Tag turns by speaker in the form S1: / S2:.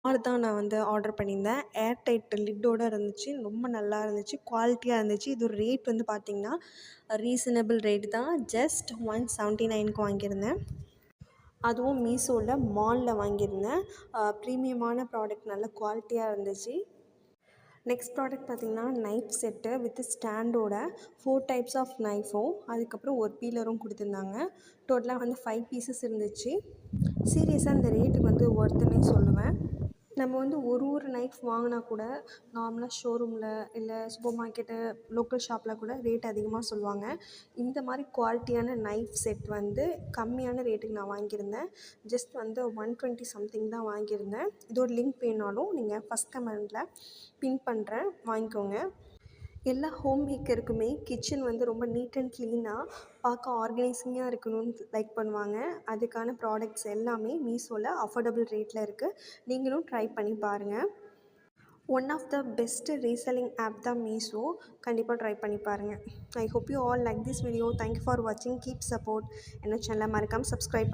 S1: தான் நான் வந்து ஆர்டர் பண்ணியிருந்தேன். ஏர் டைட் லிட்டோட இருந்துச்சு. ரொம்ப நல்லா இருந்துச்சு. குவாலிட்டியாக இருந்துச்சு. இதோட ரேட் வந்து பார்த்திங்கன்னா ரீசனபிள் ரேட் தான். ஜஸ்ட் 179க்கு வாங்கியிருந்தேன். அதுவும் மீஷோவில் மாலில் வாங்கியிருந்தேன். ப்ரீமியமான ப்ராடக்ட், நல்ல குவாலிட்டியாக இருந்துச்சு. நெக்ஸ்ட் ப்ராடக்ட் பார்த்திங்கன்னா நைஃப் செட்டு வித் ஸ்டாண்டோட 4 டைப்ஸ் ஆஃப் நைஃபும் அதுக்கப்புறம் ஒரு பீலரும் கொடுத்துருந்தாங்க. டோட்டலாக வந்து 5 பீசஸ் இருந்துச்சு. சீரியஸாக இந்த ரேட்டுக்கு வந்து ஒர்த்துன்னே சொல்லுவேன். நம்ம வந்து ஒரு நைஃப் வாங்கினா கூட நார்மலாக ஷோரூமில் இல்லை சூப்பர் மார்க்கெட்டு, லோக்கல் ஷாப்பில் கூட ரேட் அதிகமாக சொல்லுவாங்க. இந்த மாதிரி குவாலிட்டியான நைஃப் செட் வந்து கம்மியான ரேட்டுக்கு நான் வாங்கியிருந்தேன். ஜஸ்ட் வந்து 120 சம்திங் தான் வாங்கியிருந்தேன். இதோட லிங்க் வேணாலும் நீங்கள் ஃபஸ்ட் கமெண்டில் பின் பண்ணுறேன், வாங்கிக்கோங்க. எல்லா ஹோம் மேக்கருக்குமே கிச்சன் வந்து ரொம்ப நீட் அண்ட் க்ளீனாக பார்க்க ஆர்கனைசிங்காக இருக்கணும்னு லைக் பண்ணுவாங்க. அதுக்கான ப்ராடக்ட்ஸ் எல்லாமே மீஷோவில் அஃபோர்டபுள் ரேட்டில் இருக்குது. நீங்களும் ட்ரை பண்ணி பாருங்கள். One of the best reselling app தான் மீஷோ. கண்டிப்பாக ட்ரை பண்ணி பாருங்கள். I hope you all like this video. Thank you for வாட்சிங். Keep support. என்ன சேனலை மறக்காமல் சப்ஸ்கிரைப்